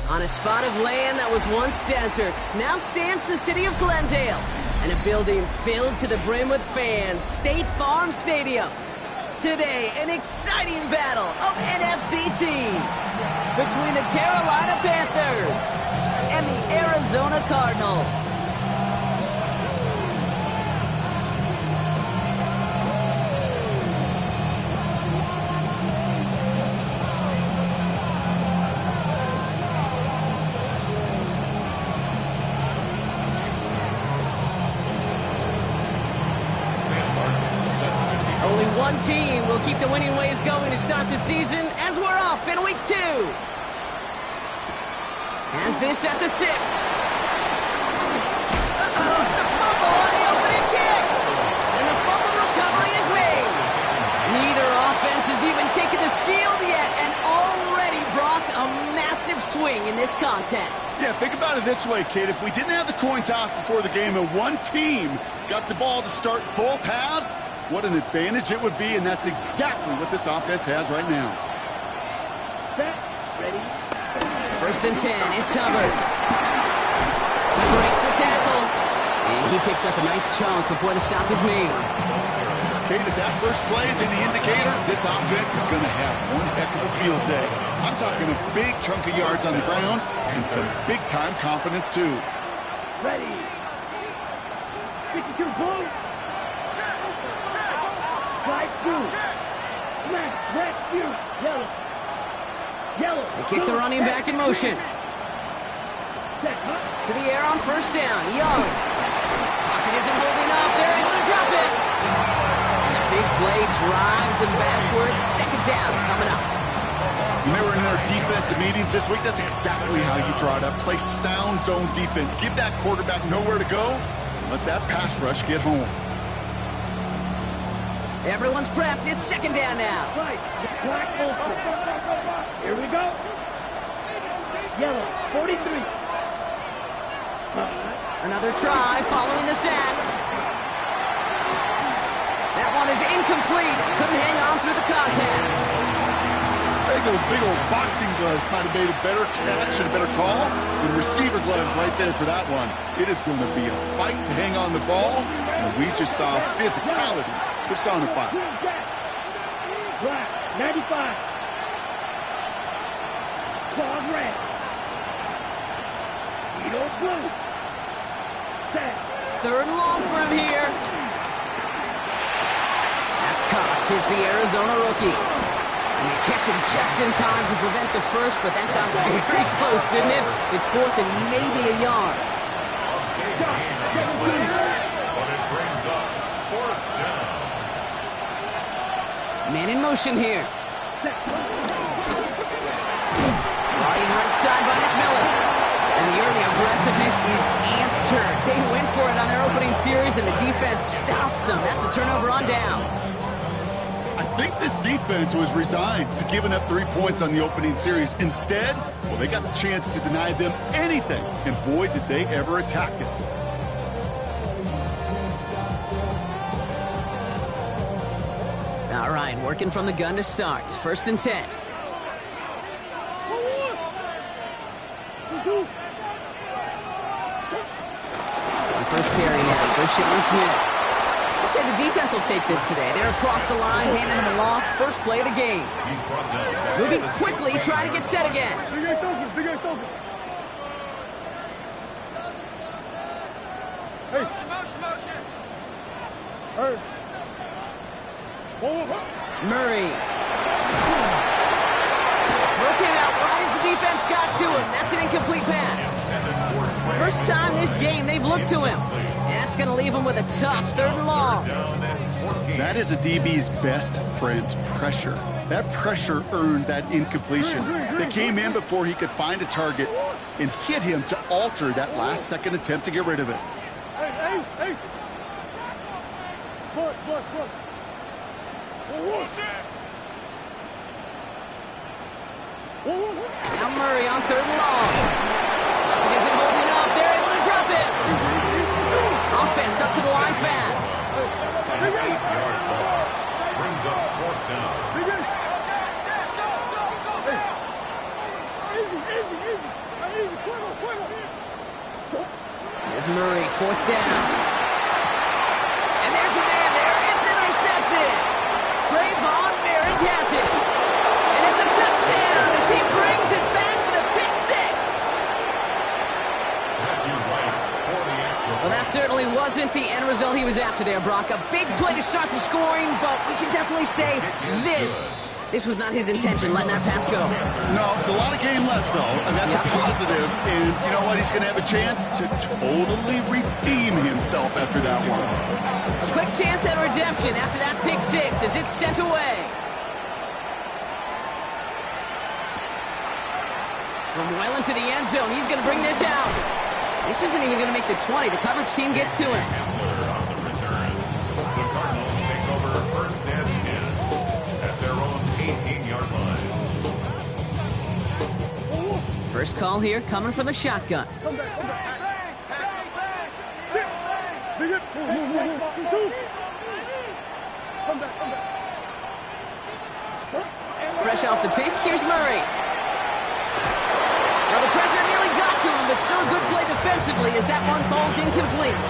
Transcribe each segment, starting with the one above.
On a spot of land that was once desert, now stands the city of Glendale, and a building filled to the brim with fans, State Farm Stadium. Today, an exciting battle of NFC teams between the Carolina Panthers and the Arizona Cardinals. Only one team will keep the winning ways going to start the season as we're off in week 2. As this at the 6. Uh-oh, it's a fumble on the opening kick. And the fumble recovery is made. Neither offense has even taken the field yet, and already Brock a massive swing in this contest. Yeah, think about it this way, kid. If we didn't have the coin toss before the game and one team got the ball to start both halves, what an advantage it would be, and that's exactly what this offense has right now. Set, ready. 1st and 10, it's Hubbard. He breaks the tackle, and he picks up a nice chunk before the stop is made. Kate, if that first play is any indicator, this offense is going to have one heck of a field day. I'm talking a big chunk of yards on the ground and some big-time confidence, too. Ready. 52 blue. Right through. Left through. Yellow. Yellow. They kick the running back in motion. To the air on 1st down. Young. Pocket isn't holding up. They're able to drop it. And the big play drives them backwards. 2nd down coming up. Remember in our defensive meetings this week, that's exactly how you draw it up. Play sound zone defense. Give that quarterback nowhere to go. Let that pass rush get home. Everyone's prepped. It's 2nd down now. Right. Black open. Here we go. Yellow. 43. Another try following the sack. That one is incomplete. Couldn't hang on through the contact. I think those big old boxing gloves might have made a better catch and a better call than receiver gloves right there for that one. It is going to be a fight to hang on the ball, and we just saw physicality personified. Black, 95. Claws red. Edo blue. Set. 3rd and long for him here. That's Cox. Hits the Arizona rookie. And they catch him just in time to prevent the first, but that got very close, didn't it? It's 4th and maybe a yard. But it brings up 4th down. Man in motion here. Riding right side by McMillan. And the early aggressiveness is answered. They went for it on their opening series, and the defense stops them. That's a turnover on downs. I think this defense was resigned to giving up 3 points on the opening series. Instead, well, they got the chance to deny them anything, and boy, did they ever attack it. All right, working from the gun to start. 1st and 10. On 1st carry now, Rashawn Smith. I'd say the defense will take this today. They're across the line, handing them a loss. First play of the game. Moving quickly, try to get set again. Big ass open. Hey. Motion. Hey. Murray. Broken out right as the defense got to him. That's an incomplete pass. First time this game they've looked to him. And that's going to leave him with a tough 3rd and long. That is a DB's best friend, pressure. That pressure earned that incompletion. They came in before he could find a target. and hit him to alter that last-second attempt to get rid of it. Ace, ace. Push. Now Murray on 3rd and long. He isn't holding up. They're able to drop it. Offense up to the line fast. An 8-yard loss brings up 4th down. There's Murray, 4th down. And there's a man there. It's intercepted. Trayvon Merrick has it. And it's a touchdown as he brings it back for the pick 6. Matthew Wright for the extra Well, that certainly wasn't the end result he was after there, Brock. A big play to start the scoring, but we can definitely say this was not his intention, letting that pass go. No, a lot of game left, though, and that's a positive. And you know what? He's going to have a chance to totally redeem himself after that one. A quick chance at redemption after that pick 6 as it's sent away. From well into the end zone, he's going to bring this out. This isn't even going to make the 20. The coverage team gets to him. Hamler on the return. The Cardinals take over 1st and 10 at their own 18-yard line. First call here coming from the shotgun. Come back. Sit. Big it. Move. Come back. Fresh off the pick, here's Murray. Well, the pressure nearly got to him, but still a good play defensively as that one falls incomplete.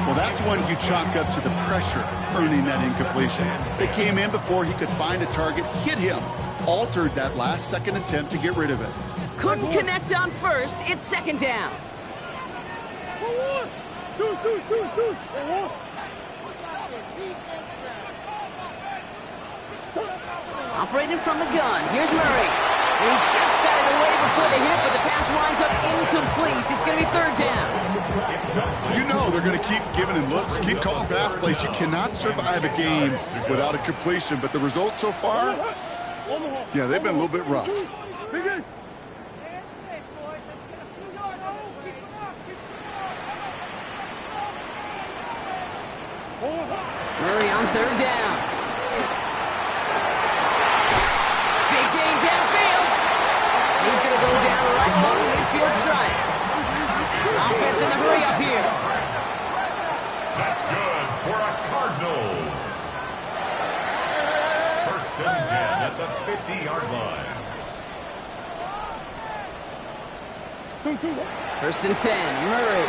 Well, that's one you chalk up to the pressure earning that incompletion. They came in before he could find a target, hit him, altered that last-second attempt to get rid of it. Couldn't connect on first. It's 2nd down. Operating from the gun. Here's Murray. And he just got it away before the hit, but the pass winds up incomplete. It's going to be 3rd down. You know they're going to keep giving him looks, keep calling pass plays. You cannot survive a game without a completion, but the results so far, yeah, they've been a little bit rough. Murray on 3rd down. Big gain downfield. He's going to go down right on the midfield strike. Offense in the hurry up here. That's good for a Cardinals. 1st and 10 at the 50-yard line. 1st and 10. Murray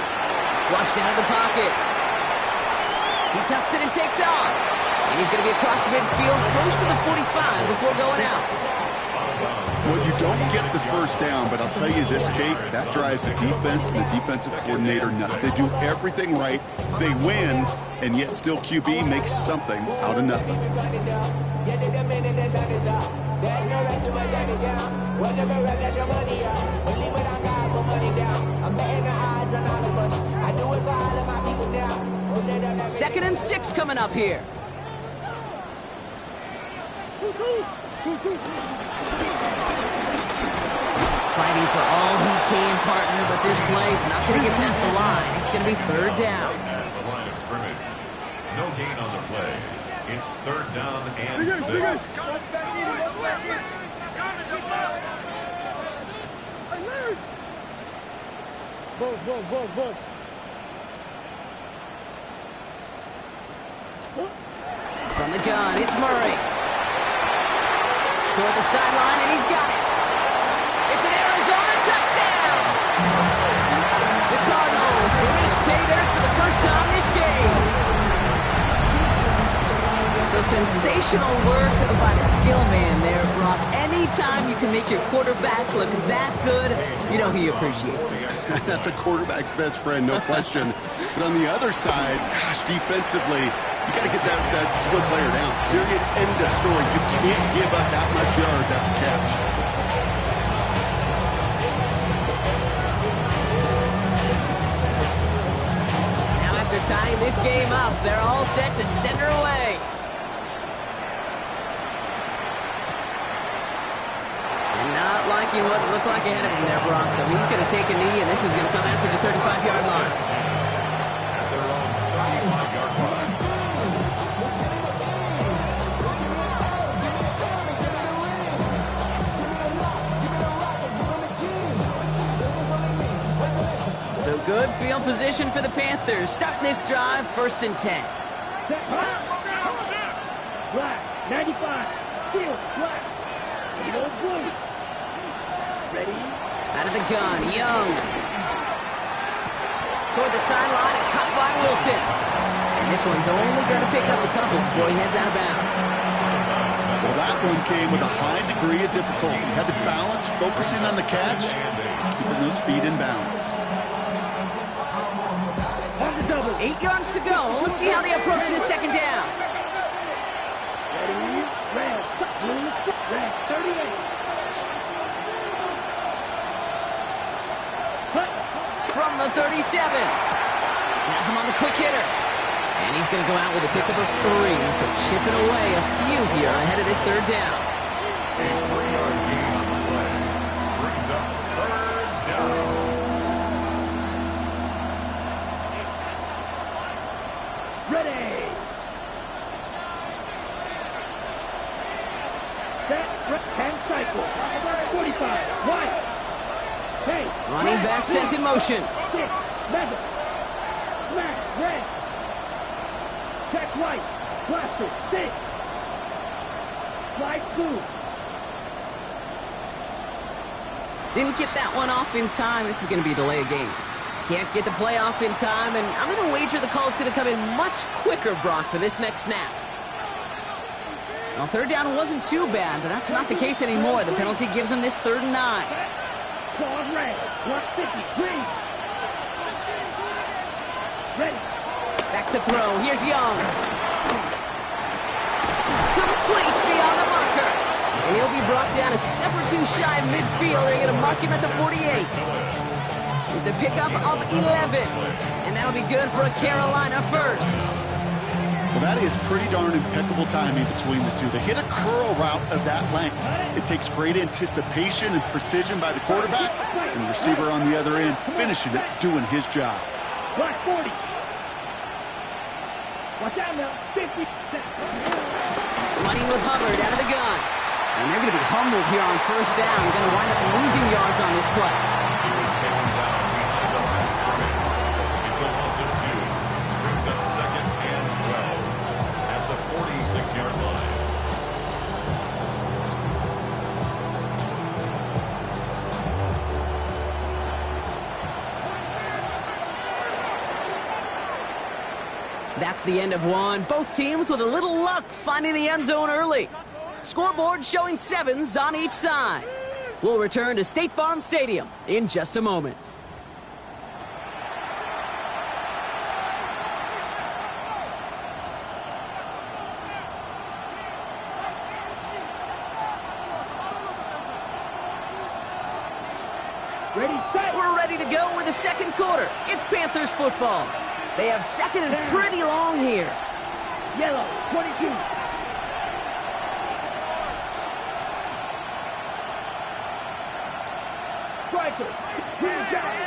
flushed out of the pocket. He tucks it and takes off. And he's going to be across midfield, close to the 45 before going out. Well, you don't get the 1st down, but I'll tell you this, Kate, that drives the defense and the defensive coordinator nuts. They do everything right. They win, and yet still QB makes something out of nothing. Second and 6 coming up here. Fighting for all he can, partner, but this play's not going to get past the line. It's going to be 3rd down. At the line of scrimmage. No gain on the play. It's 3rd down and 6. Buzz. From the gun, it's Murray. Toward the sideline, and he's got it. It's an Arizona touchdown. The Cardinals reach pay dirt for the first time this game. So sensational work by the skill man there, Brock. Anytime you can make your quarterback look that good, you know he appreciates it. That's a quarterback's best friend, no question. But on the other side, gosh, defensively, you got to get that skill player down. Period. End of story. You can't give up that much yards after catch. Now after tying this game up, they're all set to send her away. And not like blocking what looked like ahead of him there, Brock. So he's going to take a knee, and this is going to come out to the 35-yard line. At their own 35-yard line. So good field position for the Panthers. Starting this drive, 1st and 10. Black, 95. Field, black. Field, blue. Ready? Out of the gun, Young. Toward the sideline and caught by Wilson. And this one's only going to pick up a couple before he heads out of bounds. Well, that one came with a high degree of difficulty. He had to balance, focusing on the catch, keeping those feet in balance. 8 yards to go. Let's see how they approach this 2nd down. Ready? Red, blue, red, 38. From the 37. Has him on the quick hitter. And he's going to go out with a pickup of 3. So chipping away a few here ahead of this 3rd down. A 3-yard gain on the play. Brings up 3rd down. Ready. Set, and cycle. 45. White. Hey. Running back sent in motion. 6. Mega. Smash. Red. Check white. Blaster. 6. Slide blue. Didn't get that one off in time. This is going to be a delay of game. Can't get the play off in time, and I'm going to wager the call is going to come in much quicker, Brock, for this next snap. Well, 3rd down wasn't too bad, but that's not the case anymore. The penalty gives them this 3rd and 9. Claws red. 150. Green. Ready. Back to throw. Here's Young. Complete beyond the marker. And he'll be brought down a step or 2 shy of midfield. They're going to mark him at the 48. It's a pickup of 11. And that'll be good for a Carolina first. Well, that is pretty darn impeccable timing between the two. They hit a curl route of that length. It takes great anticipation and precision by the quarterback, and the receiver on the other end finishing it, doing his job. Black 40. Watch out now. 50. Running with Hubbard out of the gun. And they're going to be humbled here on 1st down. They're going to wind up losing yards on this play. He was taken down behind the line of scrimmage. It's a loss of 2. Brings up 2nd and 12 at the 46-yard line. That's the end of one. Both teams with a little luck finding the end zone early. Scoreboard showing 7s on each side. We'll return to State Farm Stadium in just a moment. Ready, set. We're ready to go with the 2nd quarter. It's Panthers football. They have 2nd and pretty long here. Yellow, 22. Striker. Here's down.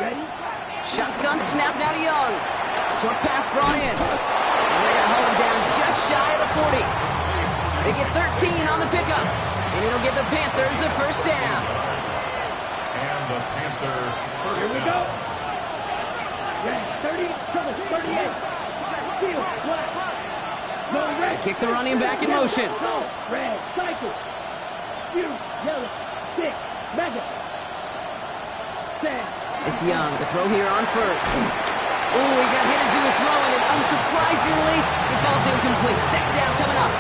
Ready? Shotgun snap now to Young. Short pass brought in. And they're going to hold him down just shy of the 40. They get 13 on the pickup. And it'll give the Panthers a 1st down. And the Panther first Here we down. go. Red, 30, trouble, 38. Field, black. No red. Kick the running back in motion. Go, red, cycle. You, yellow, 6, mega. 10. It's Young. The throw here on 1st. Oh, he got hit as he was throwing, and unsurprisingly, he falls incomplete. 2nd down coming up.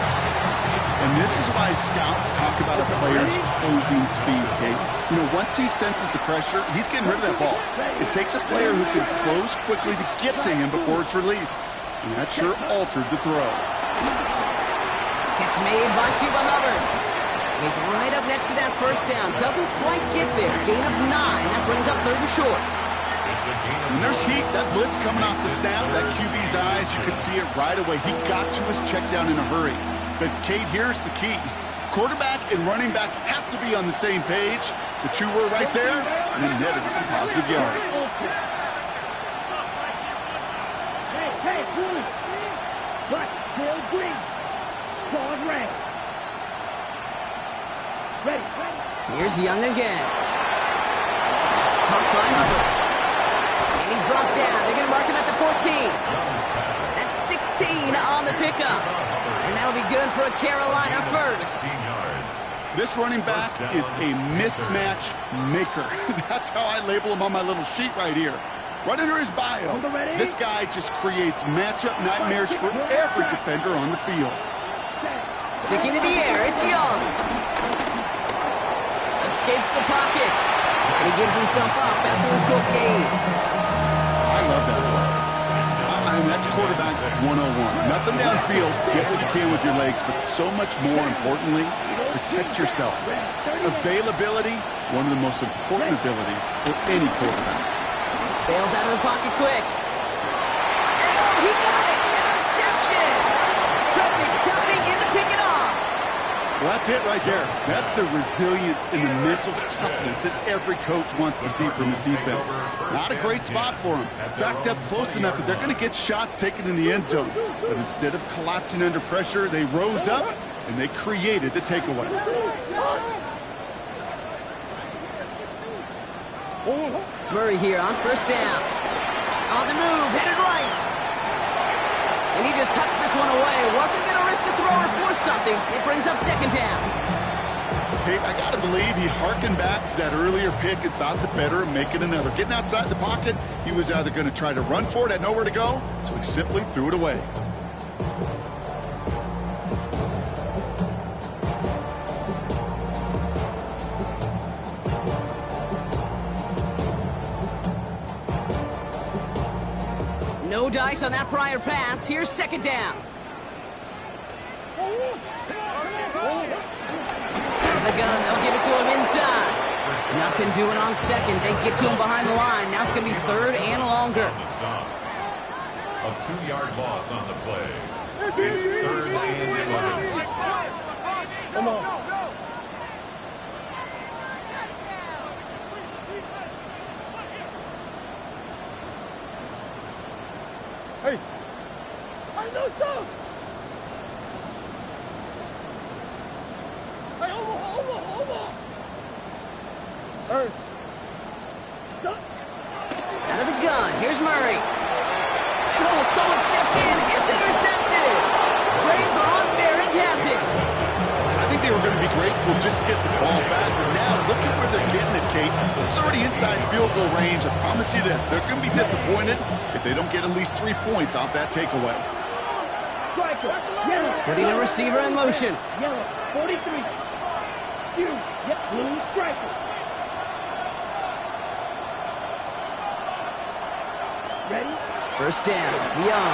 And this is why scouts talk about a player's closing speed, Kate. You know, once he senses the pressure, he's getting rid of that ball. It takes a player who can close quickly to get to him before it's released. And that sure altered the throw. Catch made by Chuba Hubbard. He's right up next to that 1st down. Doesn't quite get there. Gain of 9. That brings up 3rd and short. When there's heat, that blitz coming off the snap, that QB's eyes, you could see it right away. He got to his check down in a hurry. But, Kate, here's the key. Quarterback and running back have to be on the same page. The two were right there, and then netted some positive yards. Hey, blue. Black, still green. Claws red. Ready. Here's Young again. That's caught by Hubbard. And he's brought down. They're going to mark him at the 14. That's 16 on the pickup. And that'll be good for a Carolina first. 16 yards. This running back is a mismatch maker. That's how I label him on my little sheet right here. Right under his bio, this guy just creates matchup nightmares for every defender on the field. Sticking to the air, it's Young. Escapes the pocket. And he gives himself up after a short gain. I love that play. I mean, that's quarterback 101. Nothing downfield, get what you can with your legs, but so much more importantly, protect yourself. Availability, one of the most important abilities for any quarterback. Bails out of the pocket quick. And oh, he got it! Interception! Fred McTominay in to pick it off. Well, that's it right there. That's the resilience and the mental toughness that every coach wants to see from his defense. Not a great spot for him. Backed up close enough that they're going to get shots taken in the end zone. But instead of collapsing under pressure, they rose up and they created the takeaway. Murray here on first down. On the move, headed right. And he just hucks this one away. Wasn't going to risk a throw or force something. It brings up second down. Kate, I got to believe he harkened back to that earlier pick and thought the better of making another. Getting outside the pocket, he was either going to try to run for it, had nowhere to go, so he simply threw it away. No dice on that prior pass. Here's second down. The gun, they'll give it to him inside. Nothing doing on second. They get to him behind the line. Now it's going to be third and longer. On the stop. A 2-yard loss on the play. It's third and 11. Come on. Hey. I know so. Hey, over. Hey. Stop. Out of the gun. Here's Murray. And oh, someone stepped in. It's intercepted. Trayvon Merrick has it. I think they were going to be grateful just to get the ball back, but now look at where they're getting it, Kate. It's already inside field goal range. I promise you this, they're going to be disappointed if they don't get at least 3 points off that takeaway. Striker. Yellow. Putting a receiver in motion. Yellow. 43. You. Yep. Blue striker. Ready? First down. Young.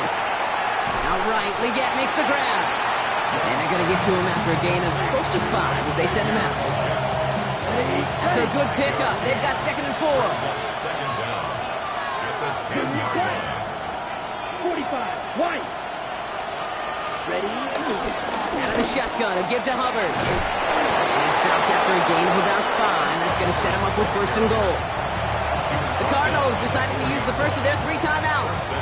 Outright. Leggett makes the grab. And they're going to get to him after a gain of close to 5 as they send him out. After a good pickup, they've got 2nd and 4. Second down. At the 10-yard line. 45. White. Ready? Out of the shotgun, a give to Hubbard. And he's stopped after a gain of about 5. That's going to set him up with first and goal. The Cardinals deciding to use the first of their 3 timeouts.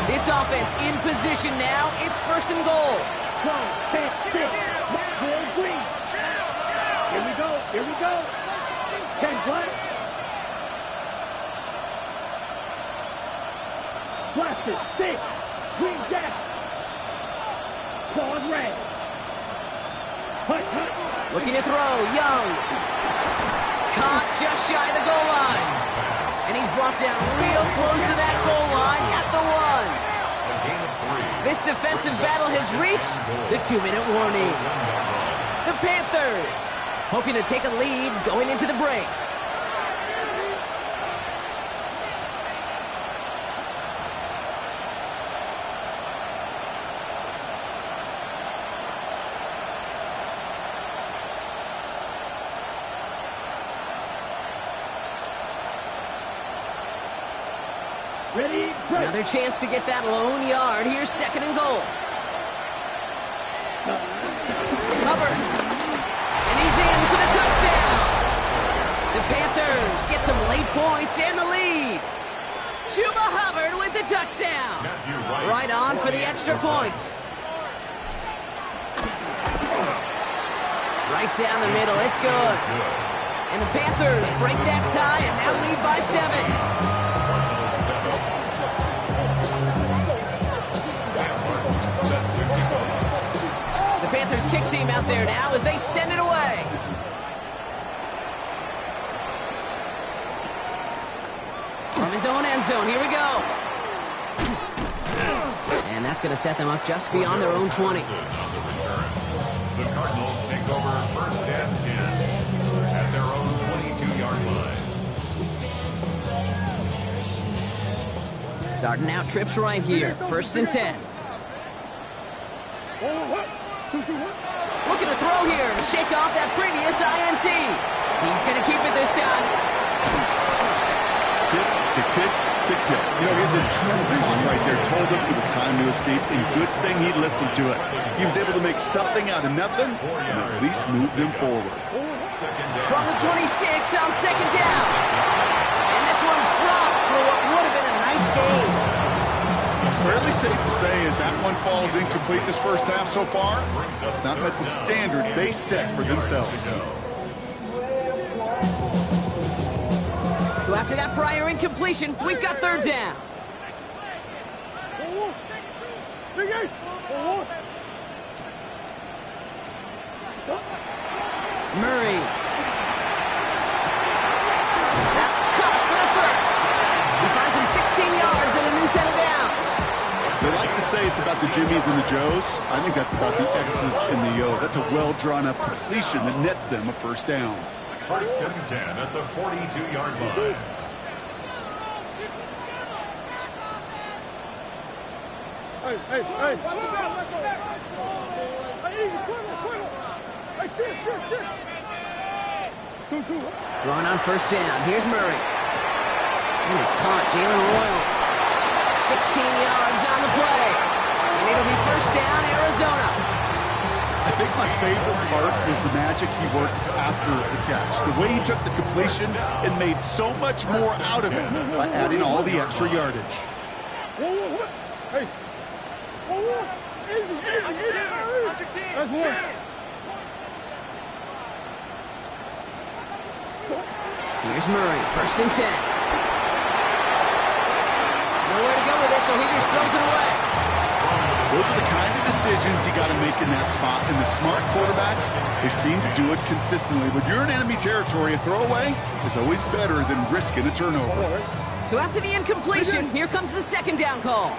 This offense in position now. It's first and goal. 12, 10, 6. Will Green. Here we go. 10 black. Blaster. 6. Green jack. Claws red. Hut. Looking to throw. Young. Caught just shy of the goal line. And he's brought down real close to that goal line at the 1. This defensive battle has reached the 2-minute warning. The Panthers hoping to take a lead going into the break. Ready? Another chance to get that lone yard. Here's second and goal. Hubbard some late points and the lead. Chuba Hubbard with the touchdown. Right on for the extra point. Right down the middle, it's good. And the Panthers break that tie and now lead by 7. The Panthers kick team out there now as they send it away. From his own end zone, here we go. And that's going to set them up just beyond their own 20. The Cardinals take over first and 10 at their own 22-yard line. Starting out trips right here, first and 10. Looking to throw here to shake off that previous INT. He's going to keep it this time. Tick, tick, tick, tick, tick. You know, his adrenaline clock right there told him it was time to escape, and good thing he listened to it. He was able to make something out of nothing and at least move them forward. From the 26 on second down. And this one's dropped for what would have been a nice game. Fairly safe to say as that one falls incomplete this first half so far, it's not met the standard they set for themselves. So after that prior incompletion, we've got third down. Murray. That's caught for the first. He finds him 16 yards and a new set of downs. They like to say it's about the Jimmies and the Joes. I think that's about the X's and the O's. That's a well-drawn-up completion that nets them a first down. First and 10 at the 42-yard line. Hey. Throwing on first down. Here's Murray. And he's caught. Jalen Royals. 16 yards on the play. And it'll be first down, Arizona. I think my favorite part was the magic he worked after the catch. The way he took the completion and made so much more out of it by adding all the extra yardage. That's one. Here's Murray, first and 10. Nowhere to go with it, so he just throws it away. Those are the kind of decisions you got to make in that spot. And the smart quarterbacks, they seem to do it consistently. When you're in enemy territory, a throwaway is always better than risking a turnover. So after the incompletion, here comes the second down call.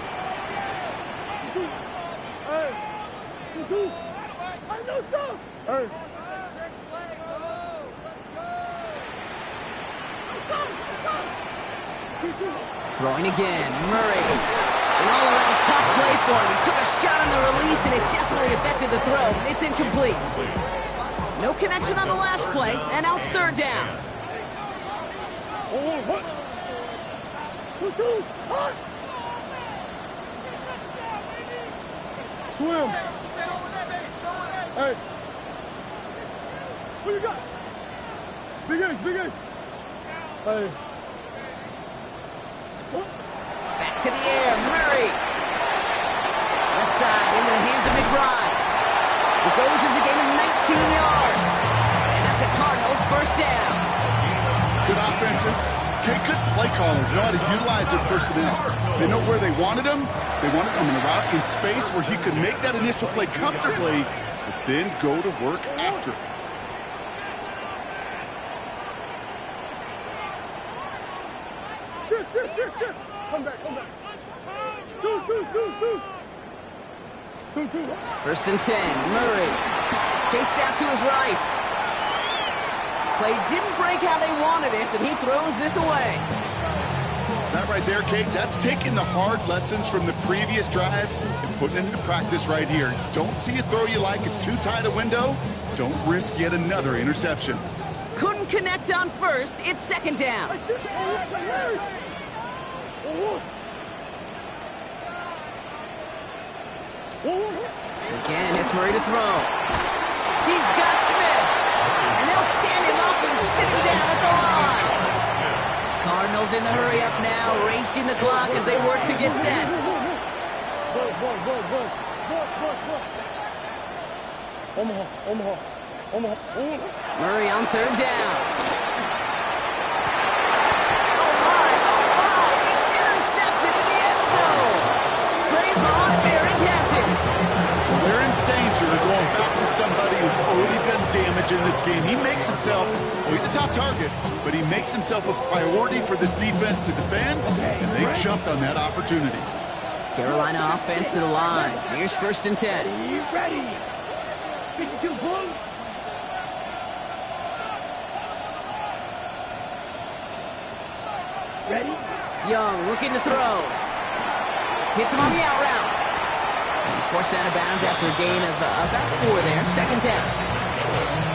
Throwing again, Murray. An all-around tough play for him. He took a shot on the release, and it definitely affected the throw. It's incomplete. No connection on the last play, and now it's third down. Swim. Hey. What you got? Big Ace. Hey. Back to the air, Murray. Left side into the hands of McBride. It goes as a gain of 19 yards. And that's a Cardinals first down. Good offenses. Okay, good play callers. Know how to utilize their personnel. They know where they wanted them. They wanted them in a route in space where he could make that initial play comfortably, but then go to work after. Shit. Come back. Deuce. 2. First and 10, Murray. Chased out to his right. Play didn't break how they wanted it, and he throws this away. That right there, Kate, that's taking the hard lessons from the previous drive and putting it into practice right here. Don't see a throw you like, it's too tight a window. Don't risk yet another interception. Couldn't connect on first, it's second down. Again, it's Murray to throw. He's got Smith. And they'll stand him up and sit him down at the line. Cardinals in the hurry up now, racing the clock as they work to get set. Murray on third down. Oh my, it's intercepted in the end zone. Trayvon Merrick has it. Well, they're in danger of going back to somebody who's already done damage in this game. He makes himself, well, he's a top target, but he makes himself a priority for this defense to defend, and they jumped on that opportunity. Carolina offense to the line. Here's 1st and 10. Are you ready? 52 Blue. Ready? Young looking to throw. Hits him on the out route. He's forced out of bounds after a gain of about 4 there. 2nd down.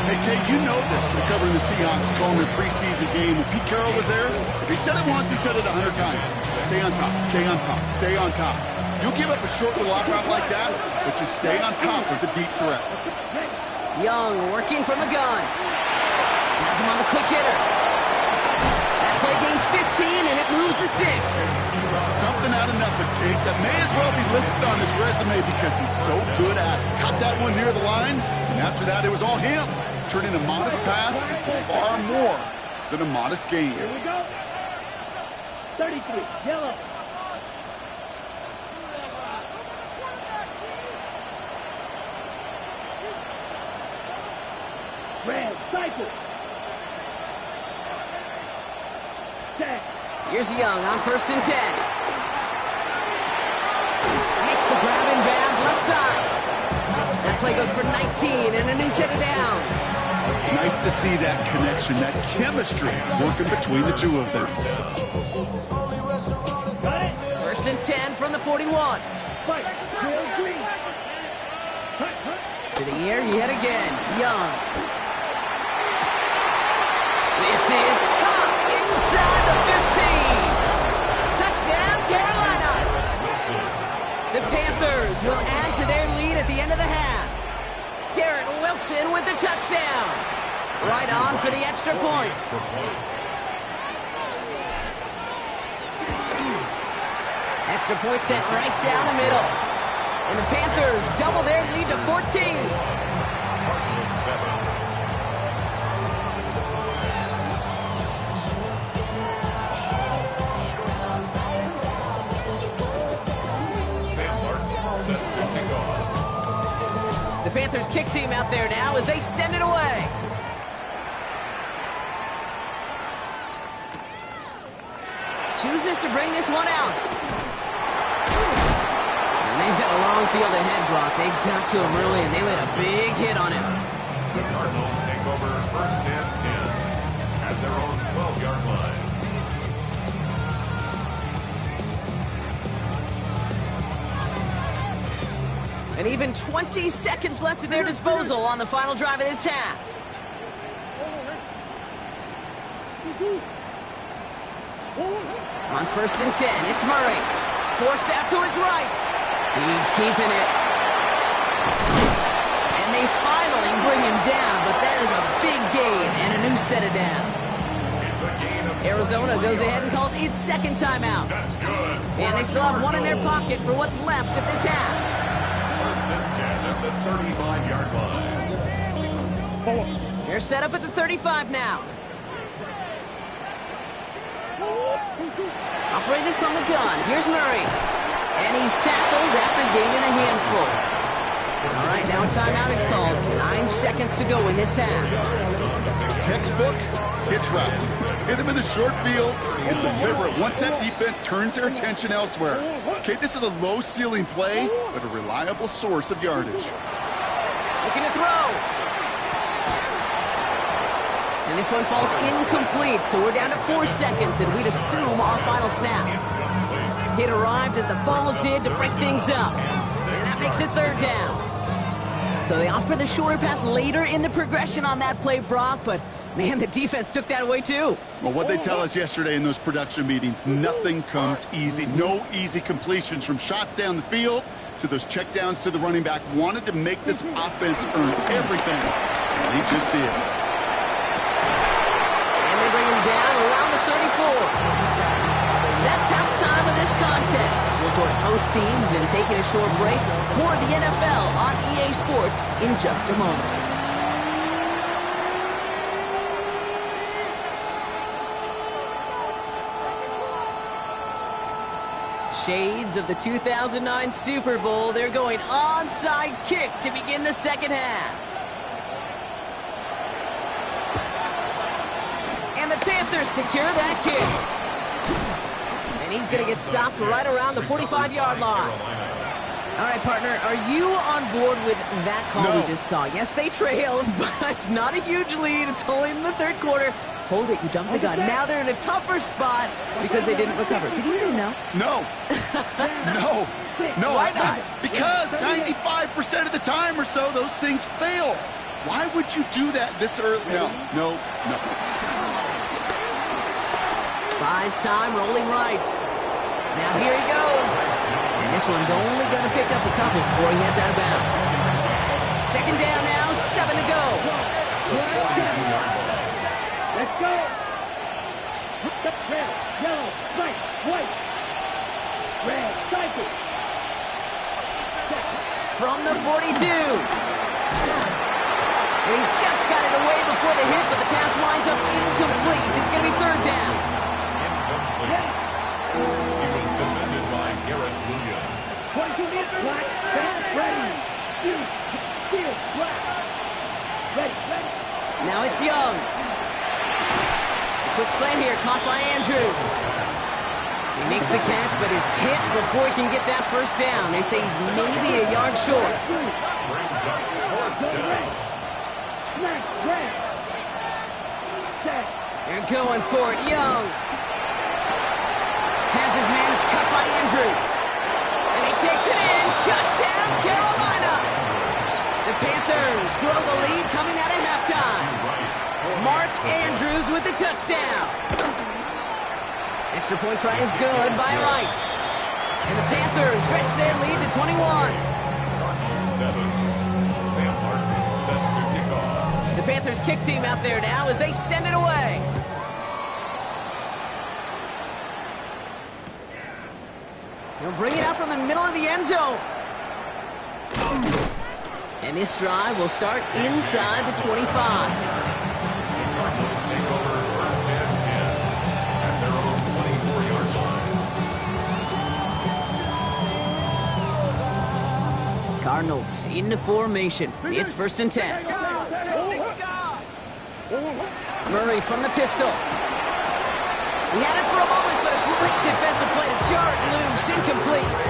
Hey, Kate, you know this from covering the Seahawks, calling their preseason game. When Pete Carroll was there, if he said it once, he said it 100 times. Stay on top, stay on top, stay on top. You'll give up a short little out route like that, but you stay on top of the deep threat. Young working from the gun. Has him on the quick hitter. That play gains 15, and it moves the sticks. Something out of nothing, Kate, that may as well be listed on his resume because he's so good at it. Caught that one near the line, and after that, it was all him. Turning a modest pass into far more than a modest gain. Here we go. 33, yellow. Red, cycle. Set. Here's Young on 1st and 10. Makes the grab in bounds left side. That play goes for 19 and a new set of downs. Nice to see that connection, that chemistry working between the two of them. Got it? 1st and 10 from the 41. Fight. Drill green. Hut, hut. To the air yet again. Young. This is caught inside the 15. Touchdown, Carolina. The Panthers will add to their lead at the end of the half. Garrett Wilson with the touchdown. Right on for the extra point. Extra point sent right down the middle. And the Panthers double their lead to 14. Cardinals 7. The Panthers kick team out there now as they send it away. Chooses to bring this one out. And they've got a long field ahead, Brock. They got to him early, and they laid a big hit on him. The Cardinals take over 1st and 10 at their own 12-yard line. And even 20 seconds left at their disposal on the final drive of this half. On 1st and 10, it's Murray. Forced out to his right. He's keeping it. And they finally bring him down, but that is a big gain and a new set of downs. It's a gain of Arizona goes ahead and calls its 2nd timeout. That's good. And they still have one in their pocket for what's left of this half. 1st and 10 at the 35-yard line. They're set up at the 35 now. Operating from the gun, here's Murray. And he's tackled after gaining a handful. All right, now a timeout is called. 9 seconds to go in this half. Textbook hitch route. Just hit him in the short field and deliver it once that defense turns their attention elsewhere. Okay, this is a low ceiling play, but a reliable source of yardage. Looking to throw. And this one falls incomplete, so we're down to 4 seconds, and we'd assume our final snap. Hit arrived as the ball did to break things up. And that makes it 3rd down. So they opt for the shorter pass later in the progression on that play, Brock, but man, the defense took that away too. Well, what they tell us yesterday in those production meetings, nothing comes easy. No easy completions from shots down the field to those checkdowns to the running back. Wanted to make this offense earn everything. And he just did. And they bring him down around the 34. score. That's halftime of this contest. We'll join both teams in taking a short break. More of the NFL on EA Sports in just a moment. Shades of the 2009 Super Bowl. They're going onside kick to begin the second half. And the Panthers secure that kick. And he's going to get stopped right around the 45-yard line. All right, partner, are you on board with that call we just saw? Yes, they trailed, but it's not a huge lead. It's only in the third quarter. Hold it, you jumped the gun. Now they're in a tougher spot because they didn't recover. Did you say no? No. No. Why not? Because 95% of the time or so, those things fail. Why would you do that this early? No. Buys time, rolling right. Now here he goes. And this one's only going to pick up a couple before he heads out of bounds. Second down now, 7 to go. Let's go. Red, yellow, white. Red, cycle. From the 42. And he just got it away before the hit, but the pass winds up incomplete. It's going to be third down. Incomplete. He was defended by Garrett Williams. 22 meters, black, ready. Field, black. Ready. Now it's Young. Quick slant here, caught by Andrews. He makes the catch, but is hit before he can get that first down. They say he's maybe a yard short. Brings up fourth down. They're going for it. Young has his man. It's cut by Andrews. And he takes it in. Touchdown, Carolina. The Panthers grow the lead coming out of halftime. Mark Andrews with the touchdown. Extra point try is good by Wright. And the Panthers stretch their lead to 21. 7. Sam Hartman set to kick off. The Panthers kick team out there now as they send it away. He'll bring it out from the middle of the end zone. And this drive will start inside the 25. Cardinals take over first and 10 at their own 24-yard line. Cardinals into formation. It's first and 10. Murray from the pistol. He had it for a moment, but a great defensive play to jar it loose. Incomplete.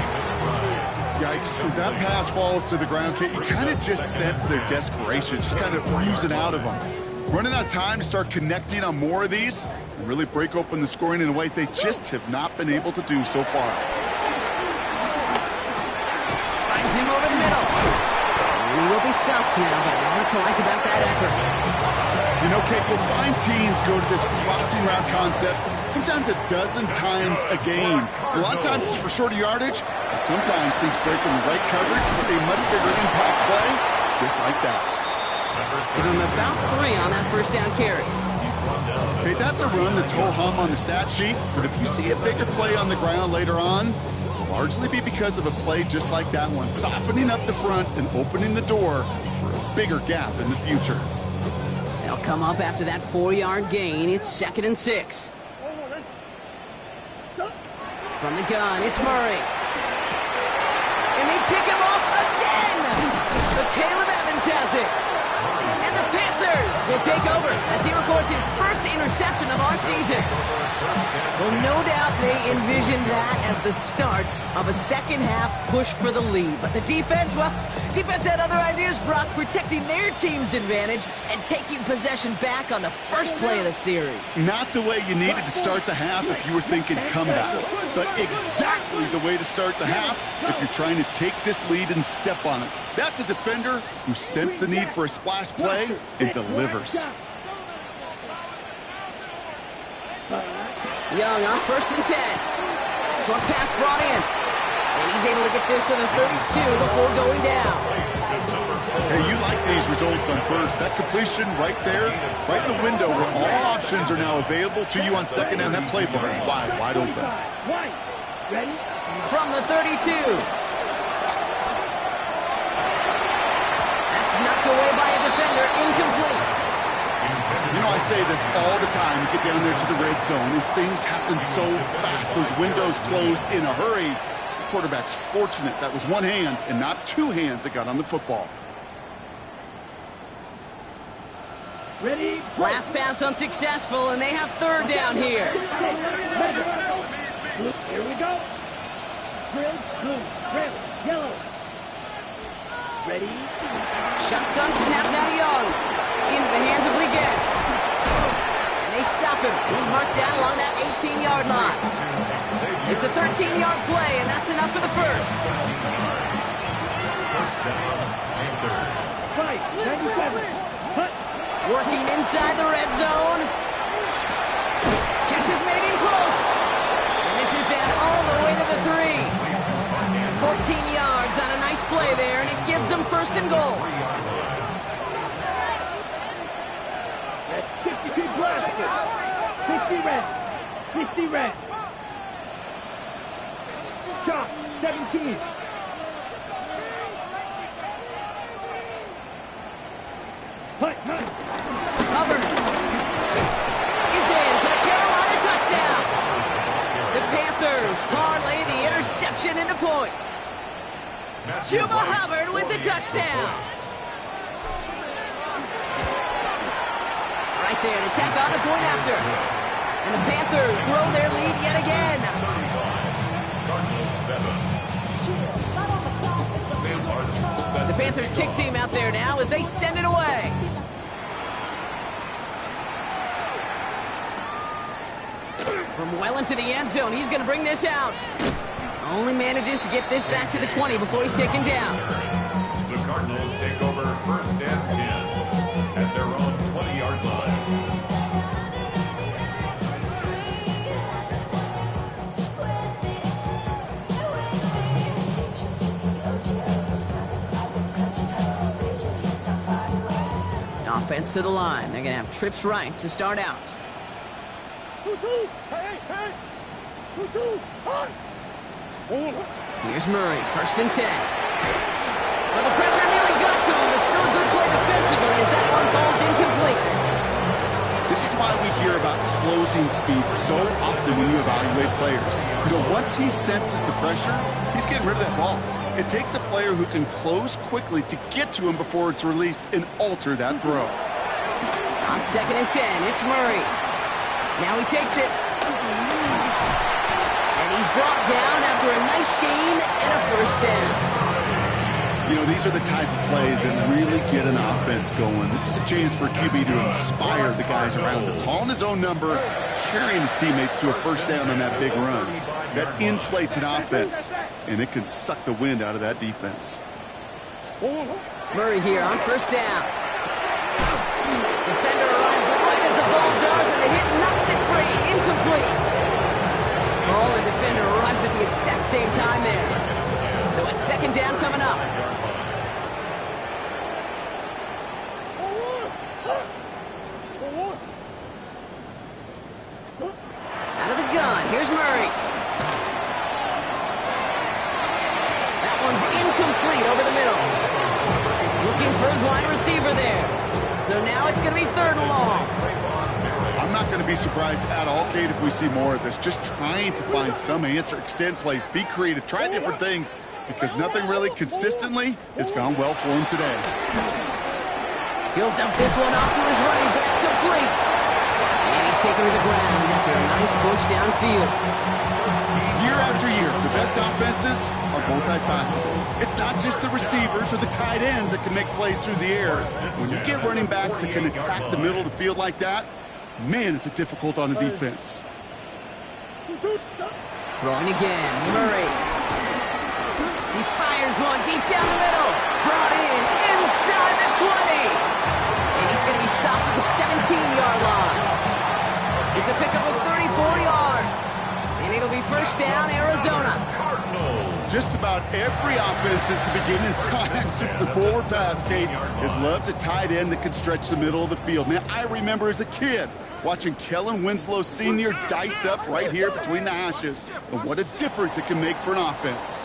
Yikes, as that pass falls to the ground, Kate, you kind of just sense their desperation, just kind of oozing out of them. Running out of time to start connecting on more of these and really break open the scoring in a way they just have not been able to do so far. Finds him over the middle. And he will be stopped now, but what to like about that effort? You know, Kate, we'll find teams go to this crossing route concept sometimes a dozen times a game. A lot of times it's for shorter yardage, but sometimes teams break in the right coverage for a much bigger impact play, just like that. Give him about 3 on that first down carry. Okay, that's a run that's ho-hum on the stat sheet, but if you see a bigger play on the ground later on, it'll largely be because of a play just like that one, softening up the front and opening the door for a bigger gap in the future. They'll come up after that 4-yard gain. It's 2nd and 6. From the gun, it's Murray. And they pick him off again! But Caleb Evans has it. And the Panthers will take over as he records his first interception of our season. Well, no doubt they envisioned that as the start of a second-half push for the lead. But the defense, well, defense had other ideas, Brock, protecting their team's advantage and taking possession back on the first play of the series. Not the way you needed to start the half if you were thinking comeback, but exactly the way to start the half if you're trying to take this lead and step on it. That's a defender who sensed the need for a splash play and delivers. Young on 1st and 10. Short pass brought in. And he's He's able to get this to the 32 before going down. Hey, you like these results on first. That completion right there, right in the window where all options are now available to you on second down. That playbook wide open. Ready? From the 32. That's knocked away by a defender, incomplete. You know, I say this all the time. You get down there to the red zone, and things happen so fast. Those windows close in a hurry. The quarterback's fortunate that was one hand and not two hands that got on the football. Ready? Last pass unsuccessful, and they have third down here. Here we go. Red, blue, red, yellow. Ready? Shotgun snap now to Young. Into the hands of Leggett. And they stop him. He's marked down along that 18-yard line. It's a 13-yard play, and that's enough for the first. First down, Panthers. 5, 97. Cut. Working inside the red zone. Catch is made in close. And this is down all the way to the 3. 14 yards on a nice play there, and it gives them first and goal. That's 52 black. 60 red. 60 red. Shot. 17. Punt. Hubbard is in for the Carolina touchdown. The Panthers parlay the interception into points. Chuba Hubbard with the touchdown. Right there to tack on the point after. And the Panthers grow their lead yet again. Cardinals 7. Sam Archer set. The Panthers kick team out there now as they send it away. From well into the end zone, he's going to bring this out. Only manages to get this back to the 20 before he's taken down. The Cardinals take over first and 10 at their own 20-yard line. Offense to the line. They're going to have trips right to start out. 2-2. Hey. 2-2. Punt. Here's Murray, first and 10. Well, the pressure nearly got to him, but still a good play defensively as that one falls incomplete. This is why we hear about closing speed so often when you evaluate players. You know, once he senses the pressure, he's getting rid of that ball. It takes a player who can close quickly to get to him before it's released and alter that throw. On second and 10, it's Murray. Now he takes it. And he's brought down after a nice gain and a first down. You know, these are the type of plays that really get an offense going. This is a chance for QB to inspire the guys around him. Calling his own number, carrying his teammates to a first down on that big run. That inflates an offense, and it can suck the wind out of that defense. Murray here on first down. Defender arrives right as the ball does, and the hit knocks it free. Incomplete. Ball and defender arrived at the exact same time there. So it's second down coming up. Out of the gun, here's Murray. That one's incomplete over the middle. Looking for his wide receiver there. So now it's going to be third and long. I'm not going to be surprised at all, Kate, if we see more of this. Just trying to find some answer, extend plays, be creative, try different things, because nothing really consistently has gone well for him today. He'll dump this one off to his running back, complete. And he's taken to the ground after a nice push downfield. Year after year, the best offenses are multifaceted. It's not just the receivers or the tight ends that can make plays through the air. When you get running backs that can attack the middle of the field like that, man, is it difficult on the defense. Throwing again, Murray. He fires one deep down the middle. Brought in inside the 20. And he's going to be stopped at the 17-yard line. It's a pickup of 34 yards. And it'll be first down, Arizona. Just about every offense since the beginning of time, since the forward pass, Kate, has loved a tight end that can stretch the middle of the field. Man, I remember as a kid watching Kellen Winslow Sr. dice up right here between the hashes. And what a difference it can make for an offense.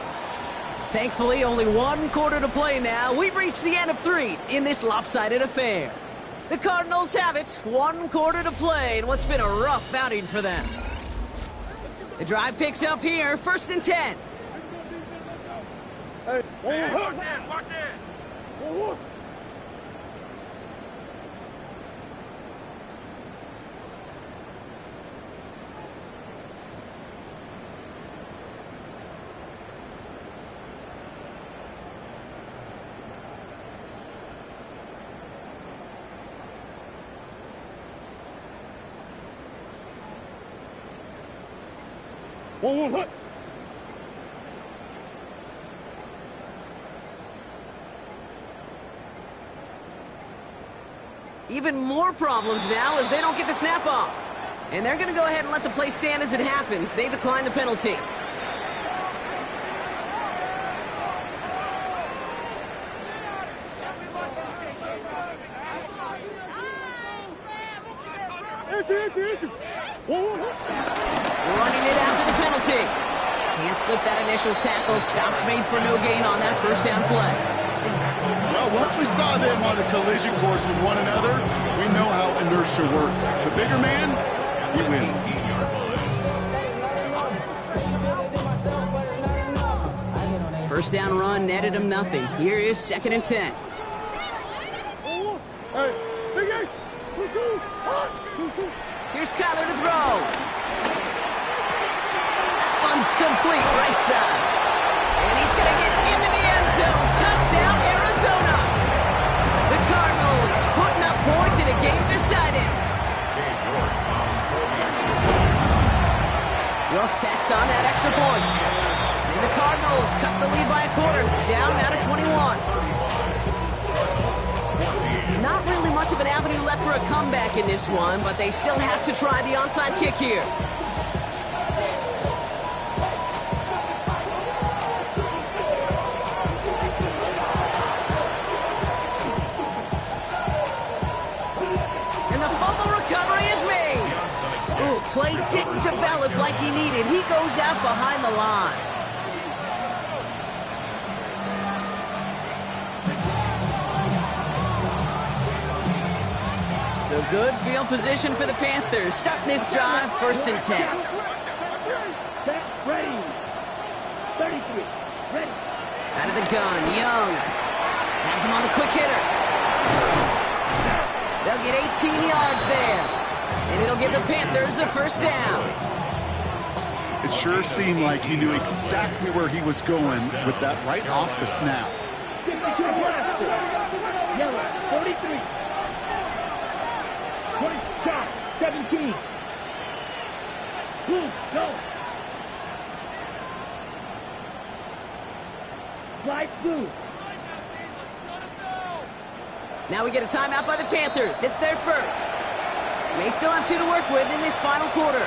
Thankfully, only 1 quarter to play now. We've reached the end of 3 in this lopsided affair. The Cardinals have it, 1 quarter to play in what's been a rough outing for them. The drive picks up here, 1st and 10. Hey, Watch it! Hut. Even more problems now as they don't get the snap off. And they're going to go ahead and let the play stand as it happens. They decline the penalty. Running it after the penalty. Can't slip that initial tackle. Stops made for no gain on that 1st down play. Well, once we saw them on a collision course with one another, we know how inertia works. The bigger man, he wins. 18-yard line. 1st down run netted him nothing. Here is 2nd and 10. Hey, big ace. 2-2. Here's Kyler to throw. That one's complete right side. And he's going to get into the end zone. Touchdown, Arizona. The Cardinals putting up points in a game decided. Dave York for the extra York tacks on that extra point. And the Cardinals cut the lead by a quarter. Down now to 21. Not really much of an avenue left for a comeback in this one, but they still have to try the onside kick here. And the fumble recovery is made. Ooh, play didn't develop like he needed. He goes out behind the line. So good field position for the Panthers. Starting this drive, 1st and 10. Set, ready. 33, ready. Out of the gun, Young has him on the quick hitter. They'll get 18 yards there. And it'll give the Panthers a 1st down. It sure seemed like he knew exactly where he was going with that right off the snap. 52 blaster. Yellow, 43. 20, stop, 17. Blue, go. Light blue. Now we get a timeout by the Panthers. It's their 1st. May still have 2 to work with in this final quarter.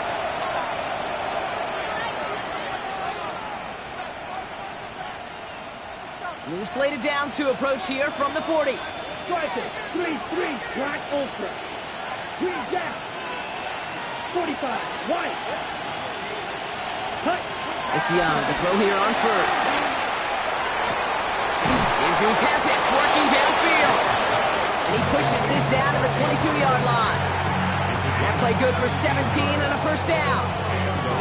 New slated downs to approach here from the 40. Striker, 3-3, black ultra. Green jack. 45, white. Cut. It's Young to throw here on 1st. Andrews has it, working downfield. And he pushes this down to the 22-yard line. That play good for 17 and a 1st down.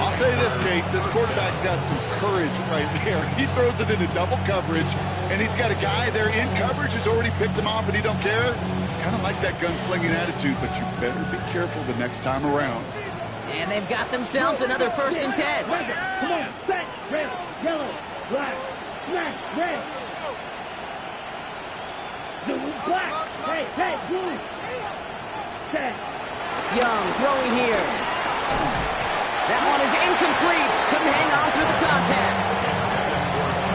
I'll say this, Kate, this quarterback's got some courage right there. He throws it into double coverage, and he's got a guy there in coverage who's already picked him off, and he don't care. Kind of like that gunslinging attitude, but you better be careful the next time around. And they've got themselves another 1st and 10. Come on, set, red, yellow, black, smash, red. Blue, black, hey, blue. Set. Young throwing here. That one is incomplete. Couldn't hang on through the contact.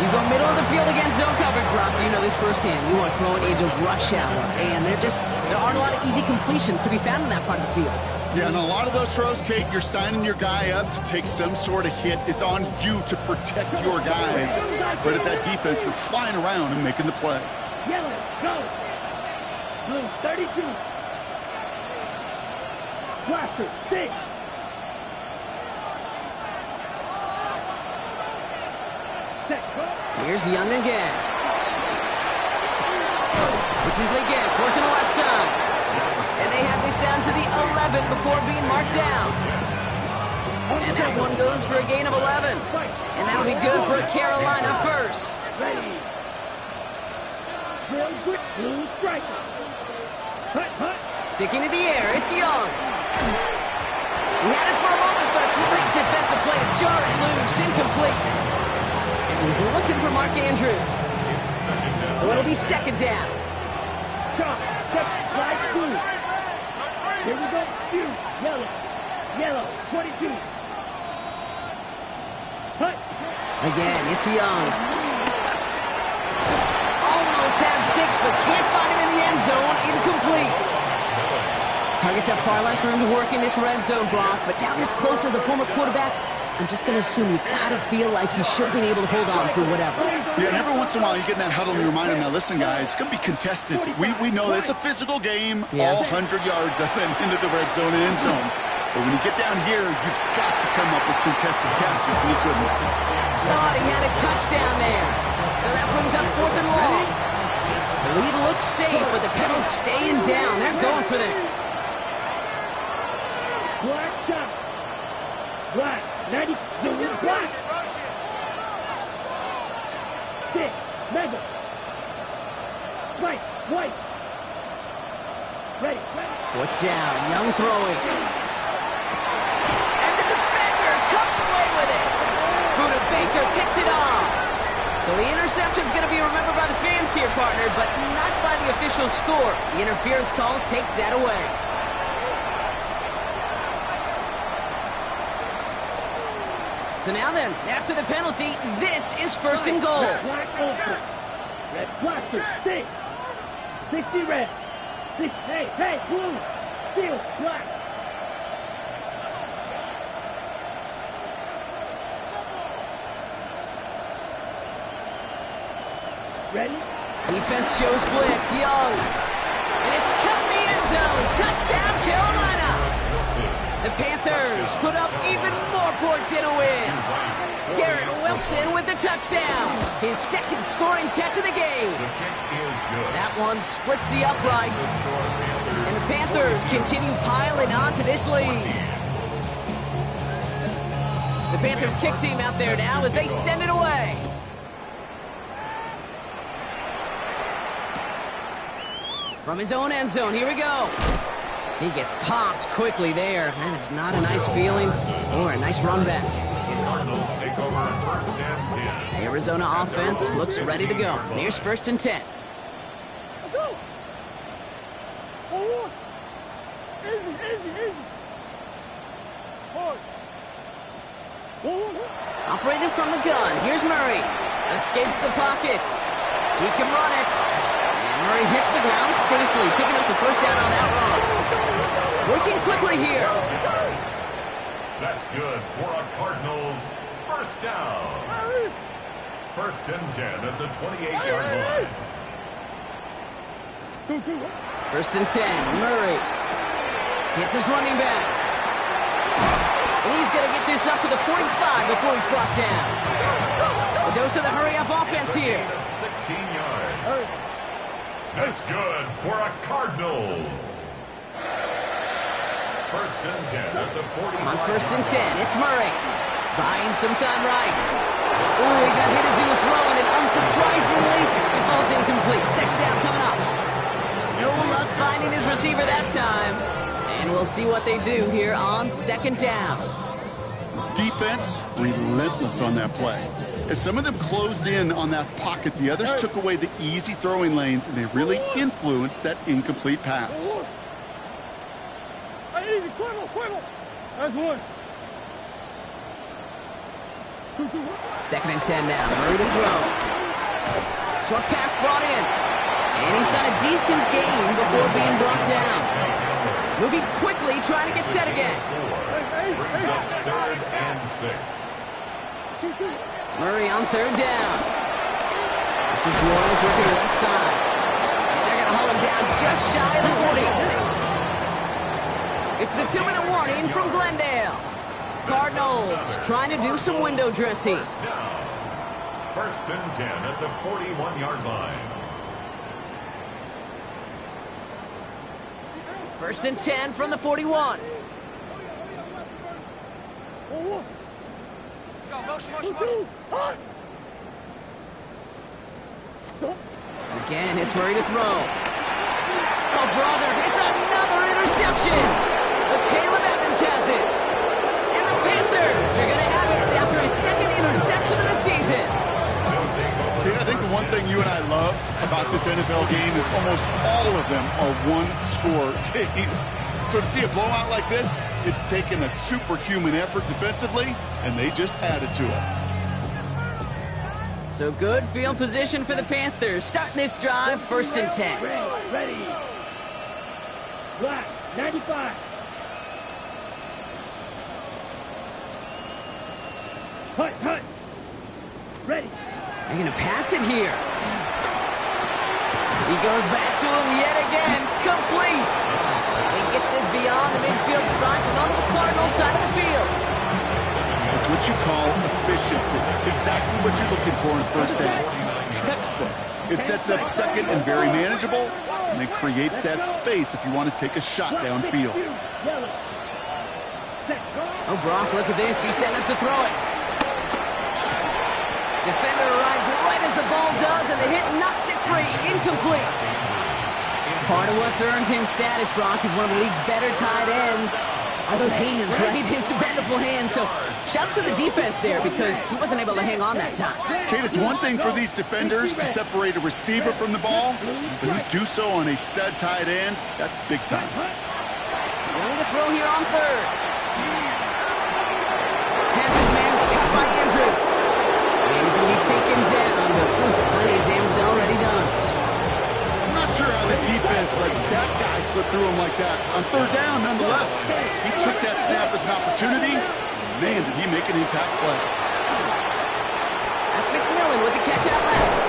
You go middle of the field against zone coverage, Brock. You know this firsthand. You are throwing into rush hour, and there aren't a lot of easy completions to be found in that part of the field. Yeah, and a lot of those throws, Kate, you're signing your guy up to take some sort of hit. It's on you to protect your guys. Credit that defense for flying around and making the play. Yellow, go. Blue, 32. Blaster, 6. Here's Young again. This is Legette working the left side. And they have this down to the 11 before being marked down. And that one goes for a gain of 11. And that'll be good for a Carolina first. Ready. Blue striker. Hut, hut. Sticking to the air, it's Young. He had it for a moment, but a great defensive play to jar it loose, incomplete. He's looking for Mark Andrews. So it'll be second down. Chop, step, right, blue. Here we go, shoot, yellow. Yellow, 22. Hut. Again, it's Young. Almost had 6, but can't find him in the end zone. Incomplete. Targets have far less room to work in this red zone, Brock, but down this close as a former quarterback, I'm just going to assume you got to feel like he should have been able to hold on for whatever. Yeah, and every once in a while you get in that huddle and you remind him, now listen, guys, it's going to be contested. We know it's a physical game, all 100 yards up and into the red zone and end zone. But when you get down here, you've got to come up with contested catches, and he couldn't. Thought he had a touchdown there. So that brings up 4th and long. The lead looks safe, but the Pedals staying down. They're going for this. Black shot. Black. 90. Blue. Black. 6. Mega. Right. White. Ready. 4th down. Young throwing. And the defender comes away with it. Buda Baker picks it off. So the interception's going to be remembered by the fans here, partner, but not by the official score. The interference call takes that away. So now then, after the penalty, this is 1st and goal. Black open. Red blaster. 6. 60 red. 6. Hey, blue. Steel. Black. Ready? Defense shows blitz. Young. And it's cut in the end zone. Touchdown, Carolina. The Panthers put up even more points in a win. Garrett Wilson with the touchdown. His 2nd scoring catch of the game. That one splits the uprights. And the Panthers continue piling on to this lead. The Panthers kick team out there now as they send it away. From his own end zone, here we go. He gets popped quickly there. That is not a nice feeling or a nice run back. Cardinals take over 1st and 10. Arizona offense looks ready to go. Here's 1st and 10. Go. Easy. Operating from the gun. Here's Murray. Escapes the pocket. He can run it. And Murray hits the ground safely, picking up the 1st down on that run. Working quickly here. That's good for a Cardinals 1st down. 1st and 10 at the 28-yard line. 1st and 10. Murray hits his running back. And he's going to get this up to the 45 before he's brought down. A dose of the hurry-up offense here. 16 yards. That's good for a Cardinals. 1st and 10 at the 40. On 1st and 10, it's Murray. Buying some time right. Ooh, he got hit as he was throwing, and unsurprisingly, it falls incomplete. 2nd down coming up. No luck finding his receiver that time. And we'll see what they do here on 2nd down. Defense, relentless on that play. As some of them closed in on that pocket, the others took away the easy throwing lanes, and they really influenced that incomplete pass. Easy, quiver. That's one. Second and 10 now. Murray to throw. Short pass brought in. And he's got a decent gain before being brought down. Moving quickly, trying to get set again. Brings up 3rd and 6. Murray on 3rd down. This is Royals working left side. And they're going to haul him down just shy of the 40. It's the 2-minute warning from Glendale. Cardinals trying to do some window dressing. First and 10 at the 41-yard line. First and 10 from the 41. Again, it's Murray to throw. Oh, brother, it's another interception. But Caleb Evans has it. And the Panthers are going to have it after his second interception of the season. I think the one thing you and I love about this NFL game is almost all of them are one-score games. So to see a blowout like this, it's taken a superhuman effort defensively, and they just added to it. So good field position for the Panthers. Starting this drive, first and 10. Ready. Black, 95. Hut. Ready. They're going to pass it here. He goes back to him yet again. Complete. He gets this beyond the midfield stripe and onto the Cardinals side of the field. It's what you call efficiency. Exactly what you're looking for in first down. Textbook. It sets up second and very manageable, and it creates that space if you want to take a shot downfield. Oh, Brock, look at this. He's setting up to throw it. Defender arrives right as the ball does, and the hit knocks it free. Incomplete. Part of what's earned him status, Brock, is one of the league's better tight ends. Are those hands, right? His dependable hands. So shouts to the defense there because he wasn't able to hang on that time. Kate, it's one thing for these defenders to separate a receiver from the ball, but to do so on a stud tight end, that's big time. Going to throw here on 3rd. Passes man, it's cut by Andrews. He's going to be taken down, but plenty of damage already done. I'm not sure how this defense let that guy slip through him like that. On 3rd down, nonetheless, he took that snap as an opportunity. Man, did he make an impact play. That's McMillan with the catch out left.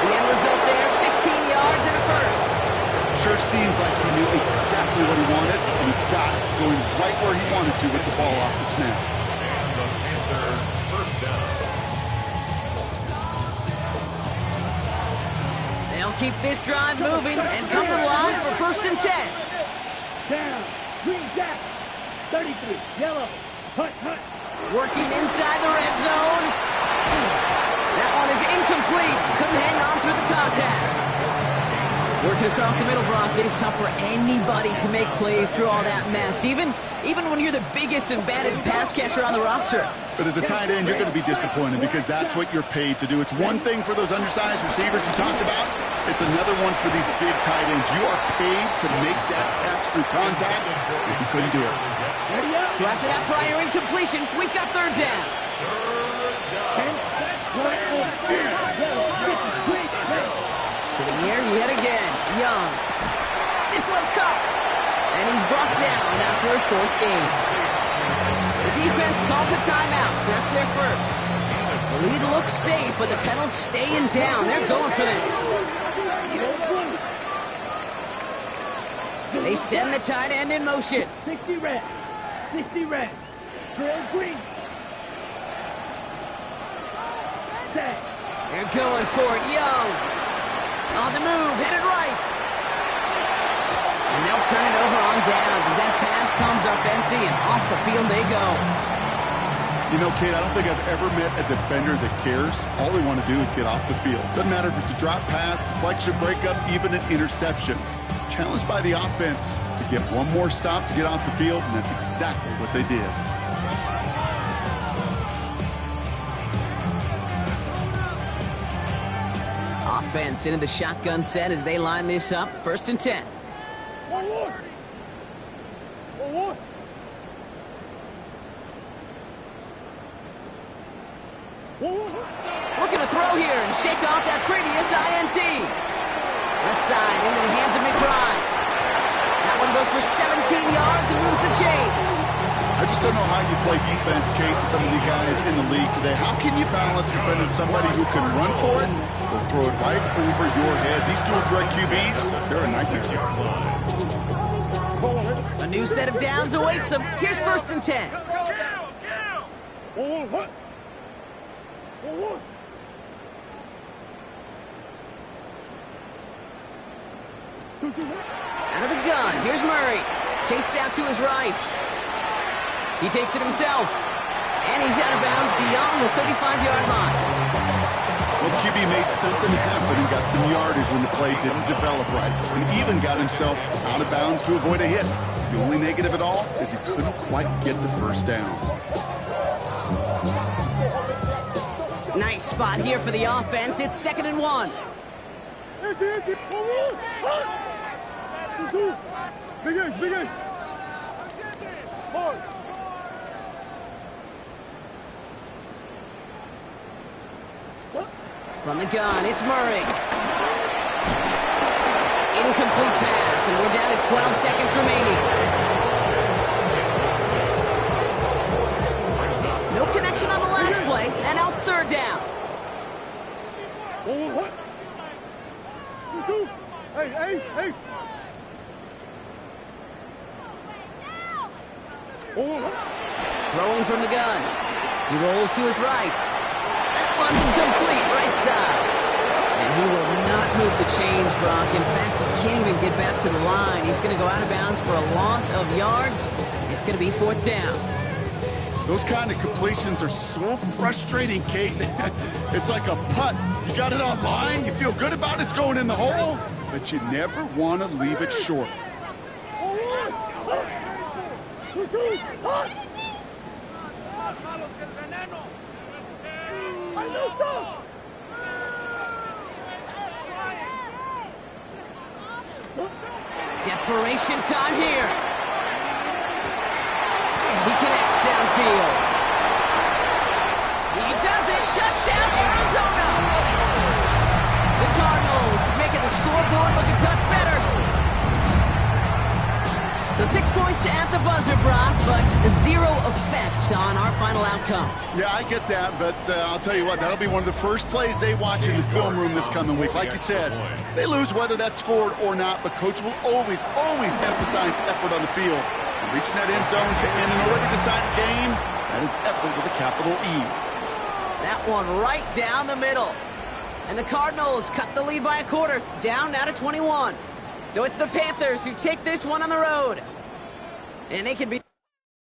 The end result there, 15 yards and a first. Sure seems like he knew exactly what he wanted, and he got it going right where he wanted to with the ball off the snap. And the Panther first down. They'll keep this drive moving and come to the line for first and 10. Down. Green Jack. 33. Yellow. Hut. Working inside the red zone. That one is incomplete. Couldn't hang on through the contact. Working across the middle, Brock. It is tough for anybody to make plays through all that mess, even when you're the biggest and baddest pass catcher on the roster. But as a tight end, you're going to be disappointed because that's what you're paid to do. It's one thing for those undersized receivers you talked about. It's another one for these big tight ends. You are paid to make that catch through contact, and you couldn't do it. So after that prior incompletion, we've got 3rd down. To the air yet again. Young. This one's caught. And he's brought down after a short gain. The defense calls a timeout, so that's their first. The lead looks safe, but the Penals staying down. They're going for this. They send the tight end in motion. 60 red. 60 red. Trail green. Set. They're going for it. Young. On the move, headed right. And they'll turn it over on downs as that pass comes up empty and off the field they go. You know, Kate, I don't think I've ever met a defender that cares. All they want to do is get off the field. Doesn't matter if it's a drop pass, deflection, breakup, even an interception. Challenged by the offense to get one more stop to get off the field, and that's exactly what they did. Offense into the shotgun set as they line this up. First and 10. Looking to throw here and shake off that previous INT. Left side into the hands of McBride. That one goes for 17 yards and moves the chains. I just don't know how you play defense, Kate, and some of the guys in the league today. How can you balance defending somebody who can run for it or throw it right over your head? These dual threat QBs, they're a nightmare. A new set of downs awaits them. Here's 1st and 10. Out of the gun, here's Murray. Chased out to his right. He takes it himself. And he's out of bounds beyond the 35-yard line. Well, QB made something happen and got some yardage when the play didn't develop right. And even got himself out of bounds to avoid a hit. The only negative at all is he couldn't quite get the first down. Nice spot here for the offense. It's 2nd and 1. From the gun, it's Murray. Incomplete pass, and we're down to 12 seconds remaining. No connection on the last play, and now it's 3rd down. Throwing from the gun. He rolls to his right. That one's complete, right side. And he will not move the chains, Brock. In fact, he can't even get back to the line. He's going to go out of bounds for a loss of yards. It's going to be 4th down. Those kind of completions are so frustrating, Kate. It's like a putt. You got it on line, you feel good about it's going in the hole, but you never want to leave it short. Desperation time here. He connects downfield. He does it. Touchdown, Arizona. The Cardinals making the scoreboard look a touch better. So 6 points at the buzzer, Brock, but 0 effect on our final outcome. Yeah, I get that, but I'll tell you what, that'll be one of the first plays they watch in the film room this coming week. Like you said, they lose whether that's scored or not, but Coach will always emphasize effort on the field. And reaching that end zone to end an already decided game, that is effort with a capital E. That one right down the middle. And the Cardinals cut the lead by a quarter, down now to 21. So it's the Panthers who take this one on the road. And they can be...